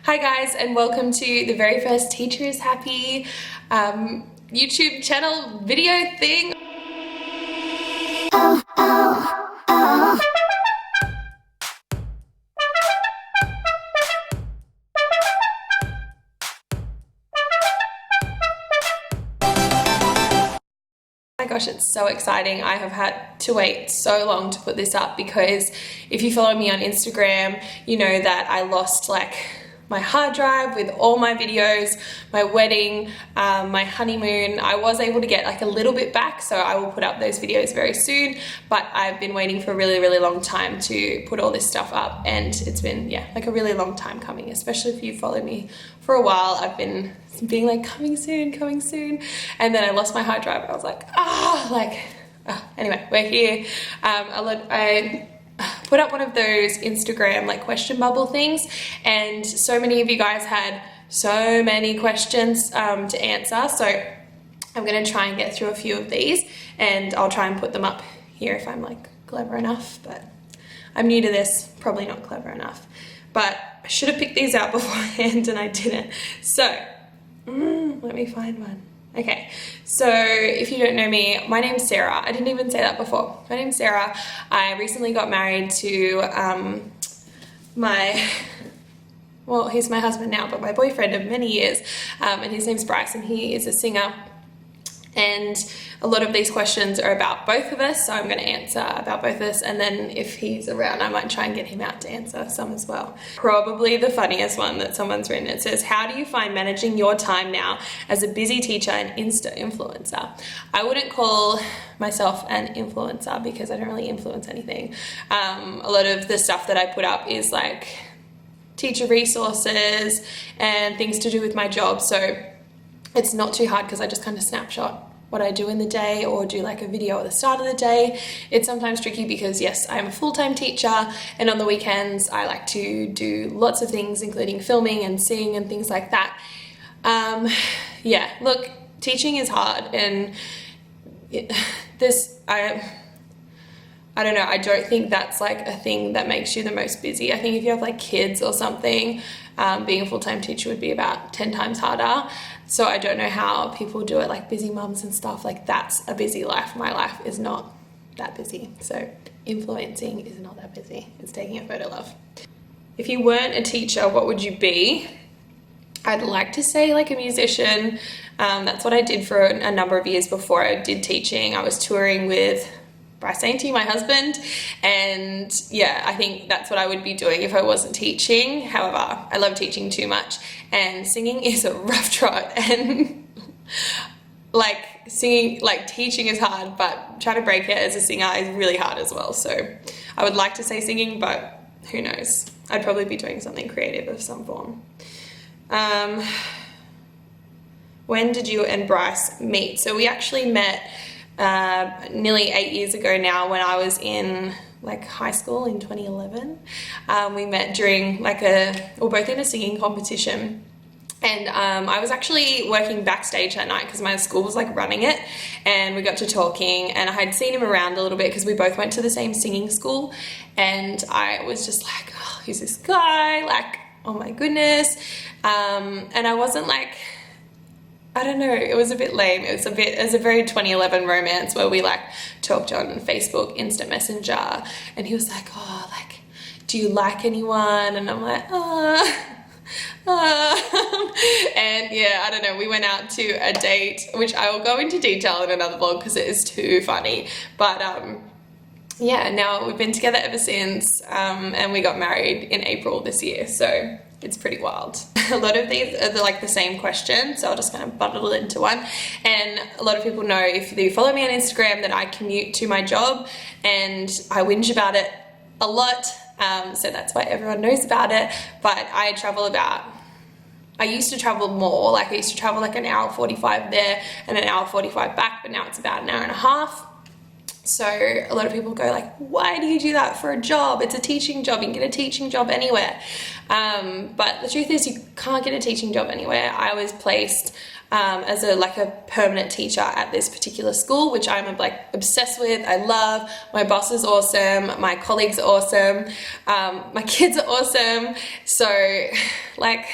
Hi guys, and welcome to the very first Teacher is Happy YouTube channel video thing. Oh my gosh, it's so exciting. I have had to wait so long to put this up because if you follow me on Instagram, you know that I lost my hard drive with all my videos, my wedding, my honeymoon. I was able to get a little bit back, so I will put up those videos very soon, but I've been waiting for a really long time to put all this stuff up, and it's been, yeah, a really long time coming, especially if you follow me for a while. I've been being coming soon, and then I lost my hard drive and I was anyway, we're here. I put up one of those Instagram question bubble things, and so many of you guys had so many questions to answer, so I'm going to try and get through a few of these, and I'll try and put them up here if I'm clever enough, but I'm new to this, probably not clever enough, but I should have picked these out beforehand and I didn't. So let me find one. Okay, so if you don't know me, my name's Sarah. I didn't even say that before. My name's Sarah. I recently got married to he's my husband now, but my boyfriend of many years, and his name's Bryce, and he is a singer. And a lot of these questions are about both of us, so I'm going to answer about both of us, and then if he's around, I might try and get him out to answer some as well. Probably the funniest one that someone's written, it says, how do you find managing your time now as a busy teacher and Insta influencer? I wouldn't call myself an influencer because I don't really influence anything. A lot of the stuff that I put up is teacher resources and things to do with my job, so it's not too hard because I just kind of snapshot what I do in the day or do a video at the start of the day. It's sometimes tricky because yes, I'm a full-time teacher, and on the weekends I like to do lots of things including filming and sing and things like that. Yeah, look, teaching is hard, and I don't know, I don't think that's a thing that makes you the most busy. I think if you have kids or something, being a full-time teacher would be about 10 times harder. So I don't know how people do it, busy mums and stuff. That's a busy life. My life is not that busy. So influencing is not that busy. It's taking a photo love. If you weren't a teacher, what would you be? I'd like to say a musician. That's what I did for a number of years before I did teaching. I was touring with Bryce, Sainty, my husband, and yeah, I think that's what I would be doing if I wasn't teaching. However, I love teaching too much, and singing is a rough trot, and teaching is hard, but trying to break it as a singer is really hard as well. So I would like to say singing, but who knows? I'd probably be doing something creative of some form. When did you and Bryce meet? So we actually met nearly 8 years ago now, when I was in high school in 2011. We met during we're both in a singing competition, and I was actually working backstage that night because my school was running it, and we got to talking, and I had seen him around a little bit because we both went to the same singing school, and I was just oh, who's this guy? Oh my goodness. And I wasn't I don't know, it was a bit lame. It was a very 2011 romance where we talked on Facebook Instant Messenger, and he was do you like anyone? And I'm and yeah, I don't know, we went out to a date, which I will go into detail in another vlog because it is too funny, but yeah, now we've been together ever since, and we got married in April this year, so it's pretty wild. A lot of these are the same question, so I'll just kind of bundle it into one. And a lot of people know, if you follow me on Instagram, that I commute to my job, and I whinge about it a lot, so that's why everyone knows about it. But I used to travel more, I used to travel an hour 45 there and an hour 45 back, but now it's about an hour and a half. So a lot of people go why do you do that for a job? It's a teaching job. You can get a teaching job anywhere. But the truth is you can't get a teaching job anywhere. I was placed as a permanent teacher at this particular school, which I'm like obsessed with. I love. My boss is awesome. My colleagues are awesome. My kids are awesome. So like,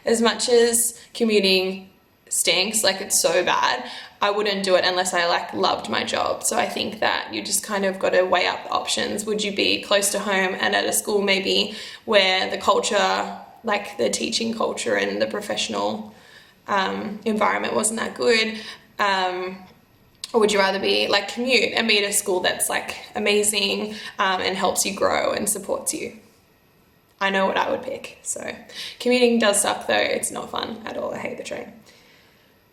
as much as commuting stinks, like it's so bad, I wouldn't do it unless I like loved my job. So I think that you just kind of got to weigh up the options. Would you be close to home and at a school maybe where the culture, like the teaching culture and the professional environment wasn't that good, or would you rather be like commute and be at a school that's like amazing and helps you grow and supports you? I know what I would pick. So commuting does suck though. It's not fun at all. I hate the train.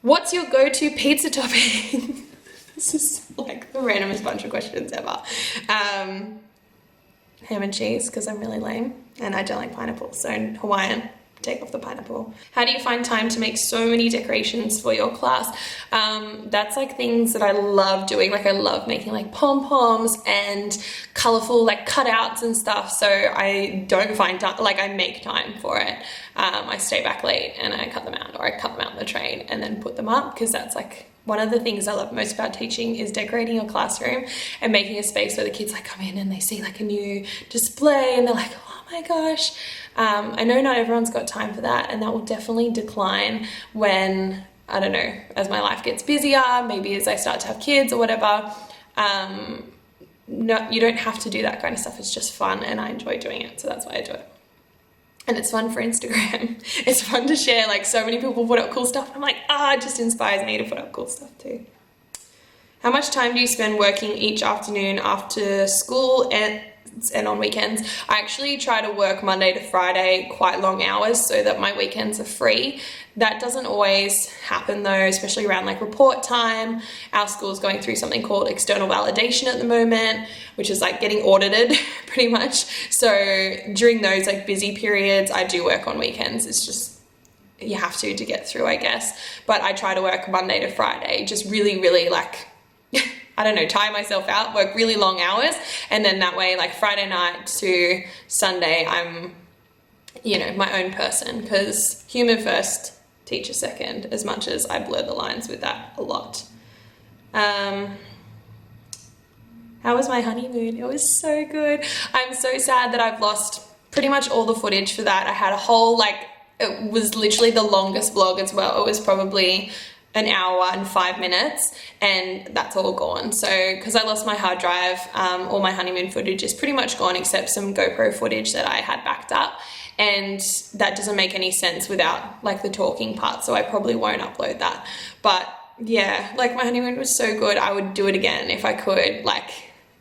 What's your go-to pizza topping? This is like the randomest bunch of questions ever. Ham and cheese, because I'm really lame and I don't like pineapple. So Hawaiian, take off the pineapple. How do you find time to make so many decorations for your class? That's like things that I love doing. Like I love making like pom-poms and colorful like cutouts and stuff. So I don't find time, like I make time for it. I stay back late and I cut them out, or I cut them out in the train and then put them up, because that's like one of the things I love most about teaching is decorating your classroom and making a space where the kids like come in and they see like a new display and they're like, oh my gosh. I know not everyone's got time for that, and that will definitely decline when, I don't know, as my life gets busier, maybe as I start to have kids or whatever. No, you don't have to do that kind of stuff. It's just fun and I enjoy doing it. So that's why I do it. And it's fun for Instagram. It's fun to share, like so many people put up cool stuff. I'm like, it just inspires me to put up cool stuff too. How much time do you spend working each afternoon after school and on weekends? I actually try to work Monday to Friday quite long hours so that my weekends are free. That doesn't always happen though, especially around like report time. Our school's going through something called external validation at the moment, which is like getting audited pretty much. So during those like busy periods, I do work on weekends. It's just, you have to get through, I guess. But I try to work Monday to Friday, just really like, I don't know, tire myself out, work really long hours. And then that way, like Friday night to Sunday, I'm, my own person, because human first, teacher second, as much as I blur the lines with that a lot. How was my honeymoon? It was so good. I'm so sad that I've lost pretty much all the footage for that. I had a whole, it was literally the longest vlog as well. It was probably an hour and 5 minutes, and that's all gone. So because I lost my hard drive, all my honeymoon footage is pretty much gone except some GoPro footage that I had backed up, and that doesn't make any sense without like the talking part, so I probably won't upload that. But yeah, like my honeymoon was so good. I would do it again if I could, like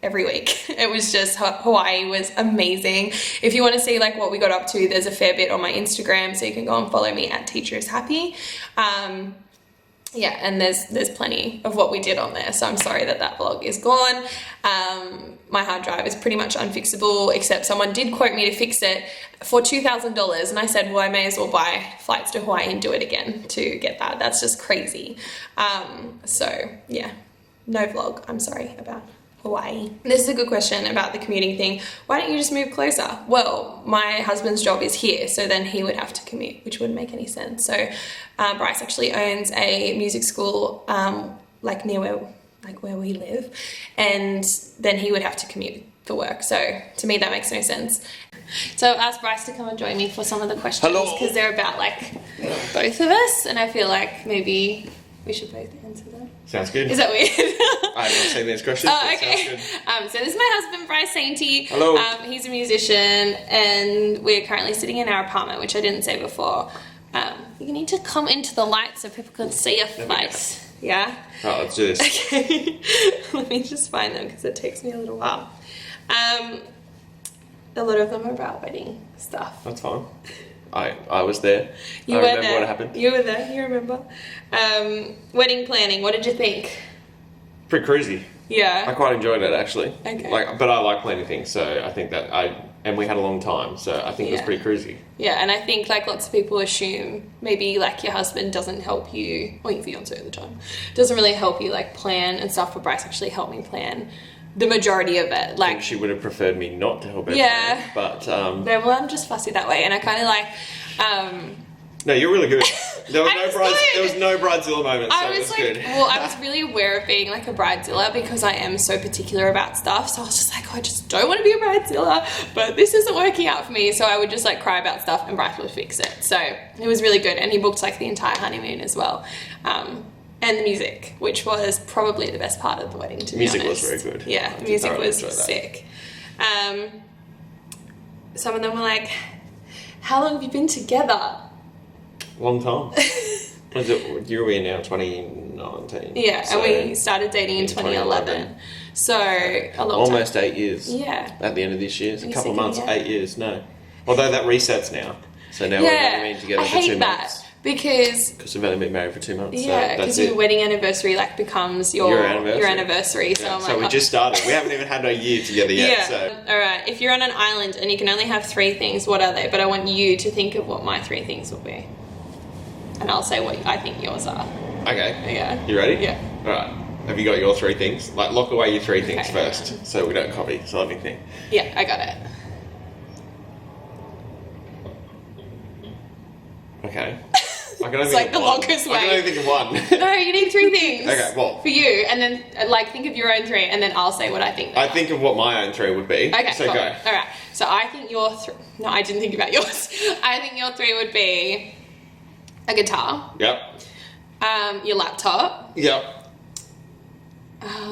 every week. It was just, Hawaii was amazing. If you want to see like what we got up to, there's a fair bit on my Instagram, so you can go and follow me at Teacher is Happy. Yeah, and there's plenty of what we did on there, so I'm sorry that vlog is gone. My hard drive is pretty much unfixable, except someone did quote me to fix it for $2,000, and I said, well, I may as well buy flights to Hawaii and do it again to get that. That's just crazy. So yeah, no vlog. I'm sorry about Hawaii. This is a good question about the commuting thing. Why don't you just move closer? Well, my husband's job is here, so then he would have to commute, which wouldn't make any sense. So Bryce actually owns a music school like near where we live, and then he would have to commute for work. So to me that makes no sense. So I've asked Bryce to come and join me for some of the questions because they're about like both of us, and I feel like maybe we should both answer them. Sounds good. Is that weird? I've not seen these questions. Oh, okay. So this is my husband, Bryce Sainty. Hello. He's a musician, and we're currently sitting in our apartment, which I didn't say before. You need to come into the light so people can see your face. Yeah? Right, let's do this. Okay. Let me just find them because it takes me a little while. A lot of them are about wedding stuff. That's fine. I was there. I remember what happened. You were there, you remember. Wedding planning, what did you think? Pretty crazy. Yeah. I quite enjoyed it actually. Okay. But I like planning things, so I think that and we had a long time, so I think it was pretty crazy. Yeah, and I think like lots of people assume maybe like your husband doesn't help you, or your fiance at the time, doesn't really help you like plan and stuff, but Bryce actually helped me plan the majority of it. I Like, think she would have preferred me not to help her Yeah. plan, but no, well, I'm just fussy that way, and I kind of like, no, you're really good. There was I no was brides. good. There was no bridezilla moment, so I it was was like, good. well, I was really aware of being like a bridezilla because I am so particular about stuff. So I was just like, oh, I just don't want to be a bridezilla, but this isn't working out for me. So I would just like cry about stuff and Bryce would fix it. So it was really good. And he booked like the entire honeymoon as well. And the music, which was probably the best part of the wedding, to be honest. Music was very good. Yeah, I the music thoroughly was enjoyed that. sick. Some of them were like, how long have you been together? Long time. Was it? You're in now, 2019. Yeah, so and we started dating in 2011. So a long almost time. 8 years. Yeah. At the end of this year, Are a you couple of thinking, months, yeah? 8 years. No, although that resets now. So now we've only been together I for hate 2 that months. because We've only been married for 2 months. yeah, so because that's your it. wedding anniversary like becomes your anniversary. So Yeah, I'm so like, we oh. just started. We haven't even had a year together yet. Yeah. So All right. If you're on an island and you can only have 3 things, what are they? But I want you to think of what my 3 things will be, and I'll say what I think yours are. okay. Yeah. You ready? Yeah. All right. Have you got your 3 things? Like lock away your 3 things Okay. first, so we don't copy solving thing. Yeah, I got it. Okay. I can only It's think like of the one. longest I can way. only think of one. No, you need 3 things. Okay, well. For you, and then like think of your own 3, and then I'll say what I think. They I are. think of what my own 3 would be. Okay, so cool. go. All right. So I think your no, I didn't think about yours. I think your 3 would be a guitar, Yep. your laptop. Yep.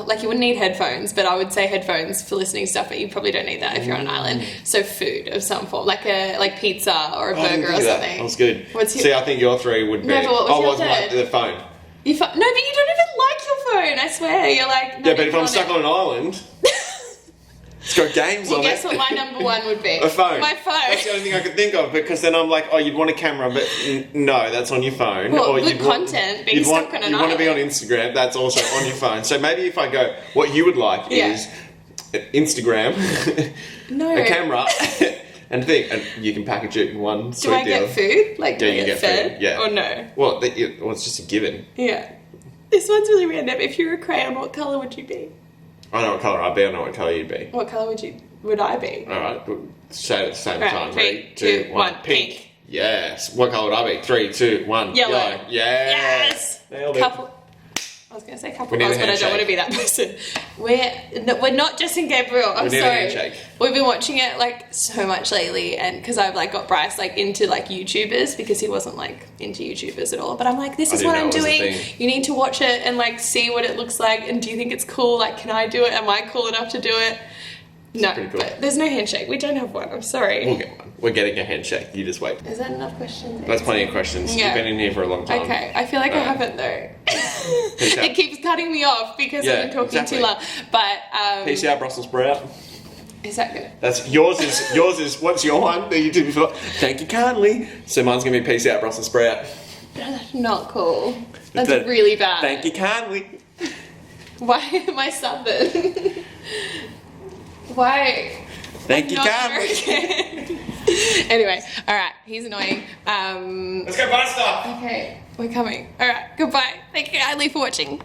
Like you wouldn't need headphones, but I would say headphones for listening to stuff. But you probably don't need that if you're on an island. So food of some form, like pizza or a I didn't burger or think of that. something. That was good. What's your- See, I think your 3 would be. No, but what was your what's my, third? the phone? No, but you don't even like your phone. I swear, you're like. Yeah, but if I'm stuck on an island, it's got games well, on guess it. what my number 1 would be? A phone. My phone. That's the only thing I could think of, because then I'm like, oh, you'd want a camera, but no, that's on your phone. Well, or good you'd want- content, being you'd want, stuck on an you want to be on island. Instagram, that's also on your phone. So maybe if I go, what you would like Yeah. is Instagram, No. a camera, and thing, and you can package it in one Do sweet I deal. get food? Like, do Yeah, I you get get fed? food, yeah. Or no? Well, it's just a given. Yeah. This one's really random. If you're a crayon, what colour would you be? I know what colour I'd be, I know what colour you'd be. What colour would I be? Alright, say it at the same Right, time. 3, 3, 2, 2, 1, 1. pink. Yes. What colour would I be? 3, 2, 1. Yellow. Yes. Yes! Nailed it. Couple. I was going to say couple We need a girls, but I don't handshake. want to be that person. We're not Jess and Gabriel. I'm We need a sorry. handshake. We've been watching it like so much lately, and because I've like got Bryce like into like YouTubers because he wasn't like into YouTubers at all. But I'm like, this I is didn't what know I'm it was a doing. thing. You need to watch it and like see what it looks like. And do you think it's cool? Like, can I do it? Am I cool enough to do it? No, pretty cool. but there's no handshake. We don't have one. I'm sorry. We'll get one. We're getting a handshake. You just wait. Is that enough questions? That's plenty of questions. Yeah. You've been in here for a long time. Okay, I feel like I Alright. haven't though. Peace out. It keeps cutting me off because Yeah, I've been talking exactly. too long. But Peace out, Brussels sprout. is that good? That's yours. Is what's your one that you did before? Thank you kindly. So mine's gonna be peace out, Brussels sprout. That's not cool. That's That- really bad. Thank you kindly. Why am I southern? Why? Thank you Not kindly. American. Anyway, all right. He's annoying. Let's go buy stuff. Okay, we're coming. All right. Goodbye. Thank you kindly for watching.